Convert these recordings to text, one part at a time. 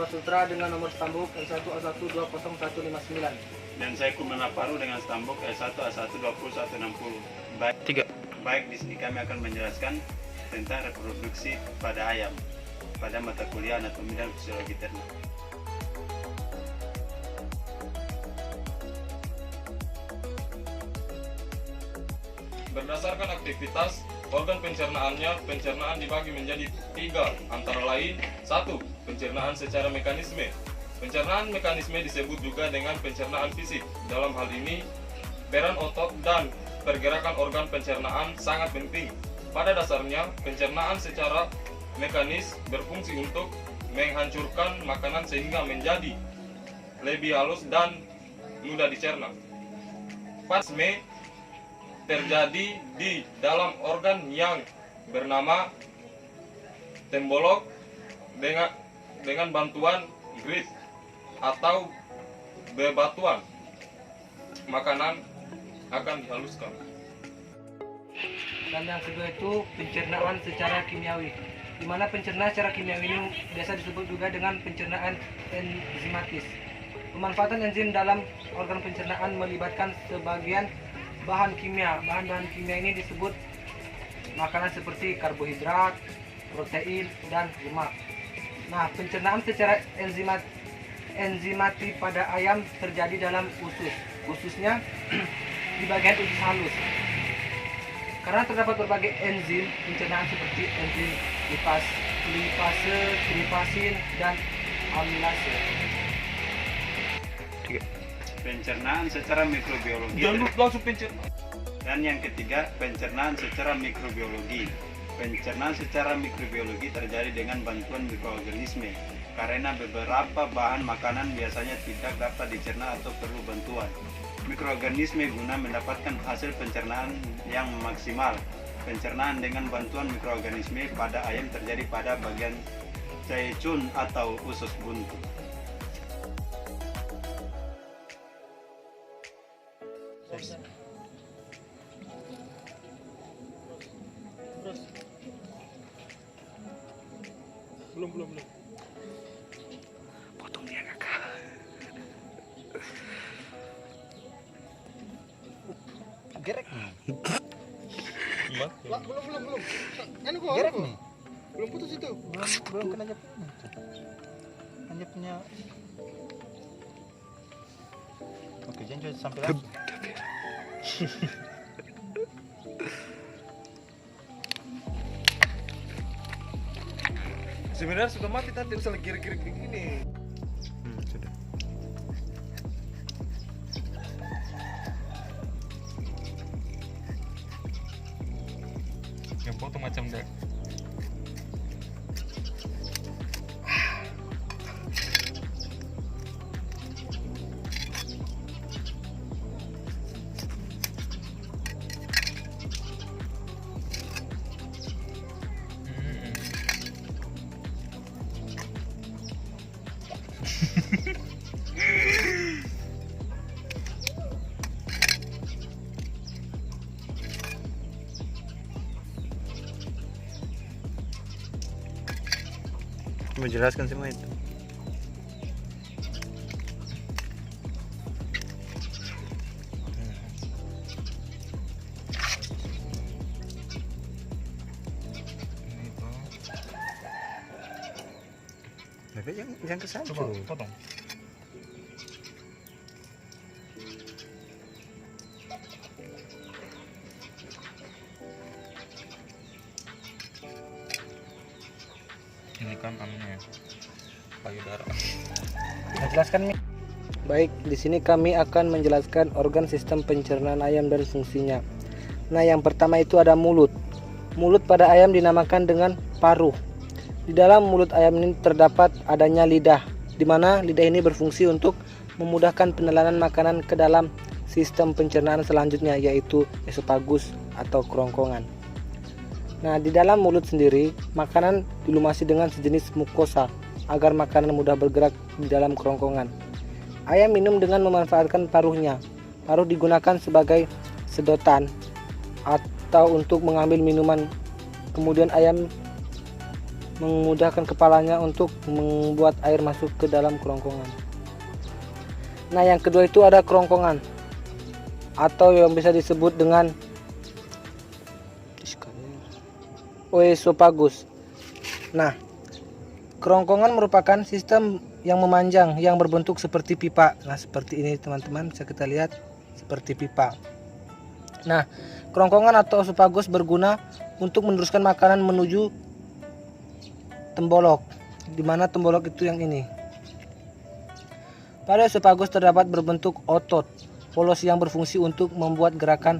Sutra dengan nomor stambuk S1A1200159. Dan saya Kumena Paru dengan stambuk S1A12160. Baik, di sini kami akan menjelaskan tentang reproduksi pada ayam pada mata kuliah anatomi dan fisiologi ternak. Berdasarkan aktivitas organ pencernaannya, pencernaan dibagi menjadi 3, antara lain 1. Pencernaan secara mekanisme. Pencernaan mekanisme disebut juga dengan pencernaan fisik. Dalam hal ini, peran otot dan pergerakan organ pencernaan sangat penting. Pada dasarnya, pencernaan secara mekanis berfungsi untuk menghancurkan makanan sehingga menjadi lebih halus dan mudah dicerna. Pasme terjadi di dalam organ yang bernama tembolok dengan bantuan grit atau bebatuan makanan akan dihaluskan. Dan yang kedua itu pencernaan secara kimiawi, di mana pencernaan secara kimiawi ini biasa disebut juga dengan pencernaan enzimatis. Pemanfaatan enzim dalam organ pencernaan melibatkan sebagian bahan kimia. Bahan-bahan kimia ini disebut makanan seperti karbohidrat, protein, dan lemak. Nah, pencernaan secara enzimati pada ayam terjadi dalam usus, khususnya di bagian usus halus. Karena terdapat berbagai enzim pencernaan seperti enzim lipase, tripasin, dan amilase. Pencernaan secara mikrobiologi. Langsung pencernaan. Dan yang ketiga, pencernaan secara mikrobiologi. Pencernaan secara mikrobiologi terjadi dengan bantuan mikroorganisme, karena beberapa bahan makanan biasanya tidak dapat dicerna atau perlu bantuan mikroorganisme guna mendapatkan hasil pencernaan yang maksimal. Pencernaan dengan bantuan mikroorganisme pada ayam terjadi pada bagian caecun atau usus buntu. Belum. Potong dia kakak. Gerek. Belum. Anu kok. Gerek nih. Belum putus itu. Belum kena jepnya. Jepnya. Oke, jangan coba sampai langsung. Sebenarnya sudah mati tadi, bisa girik-girik begini. Sudah. Yang potong macam dek. Menjelaskan semua itu. Tapi yang kesana. Coba potong. Ini kan anunya payudara. Jelaskan, Mi. Baik, di sini kami akan menjelaskan organ sistem pencernaan ayam dan fungsinya. Nah, yang pertama itu ada mulut. Mulut pada ayam dinamakan dengan paruh. Di dalam mulut ayam ini terdapat adanya lidah, di mana lidah ini berfungsi untuk memudahkan penelanan makanan ke dalam sistem pencernaan selanjutnya, yaitu esofagus atau kerongkongan. Nah, di dalam mulut sendiri, makanan dilumasi dengan sejenis mukosa agar makanan mudah bergerak di dalam kerongkongan. Ayam minum dengan memanfaatkan paruhnya. Paruh digunakan sebagai sedotan atau untuk mengambil minuman. Kemudian ayam memudahkan kepalanya untuk membuat air masuk ke dalam kerongkongan. Nah, yang kedua itu ada kerongkongan atau yang bisa disebut dengan oesophagus. Nah, kerongkongan merupakan sistem yang memanjang yang berbentuk seperti pipa. Nah, seperti ini teman-teman, bisa kita lihat seperti pipa. Nah, kerongkongan atau oesophagus berguna untuk meneruskan makanan menuju tembolok, di mana tembolok itu yang ini. Pada oesophagus terdapat berbentuk otot polos yang berfungsi untuk membuat gerakan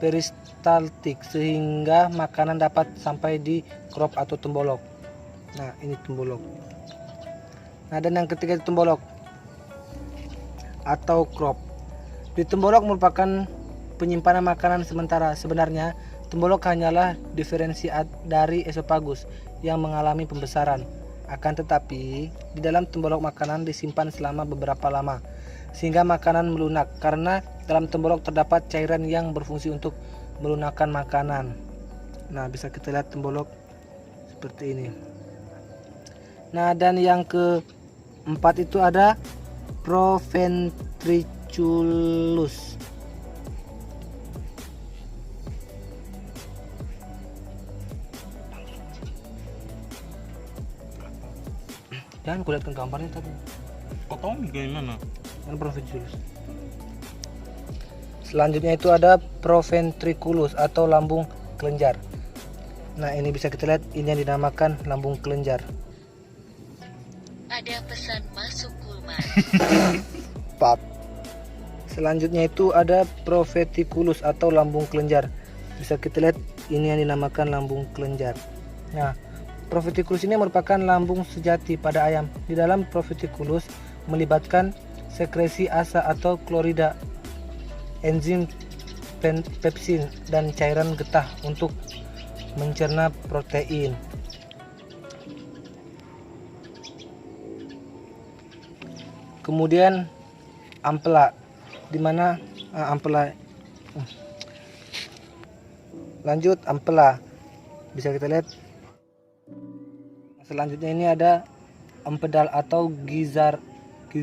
peristaltik sehingga makanan dapat sampai di crop atau tembolok. Nah, ini tembolok. Nah, dan yang ketiga itu tembolok atau crop. Di tembolok merupakan penyimpanan makanan sementara. Sebenarnya tembolok hanyalah diferensi dari esophagus yang mengalami pembesaran. Akan tetapi di dalam tembolok makanan disimpan selama beberapa lama sehingga makanan melunak, karena dalam tembolok terdapat cairan yang berfungsi untuk melunakkan makanan. Nah, bisa kita lihat tembolok seperti ini. Nah, dan yang keempat itu ada proventriculus. Jangan kulihatkan gambarnya tadi. Kok tahu nih gimana? Kan proventriculus. Selanjutnya itu ada proventriculus atau lambung kelenjar. Nah, ini bisa kita lihat, ini yang dinamakan lambung kelenjar. Ada pesan masuk Kulman. Pap. Selanjutnya itu ada proventriculus atau lambung kelenjar. Bisa kita lihat, ini yang dinamakan lambung kelenjar. Nah, proventriculus ini merupakan lambung sejati pada ayam. Di dalam proventriculus melibatkan sekresi asa atau klorida, enzim pepsin, dan cairan getah untuk mencerna protein. Kemudian ampela, di mana ampela. Lanjut ampela, bisa kita lihat. Selanjutnya ini ada empedal atau gizzard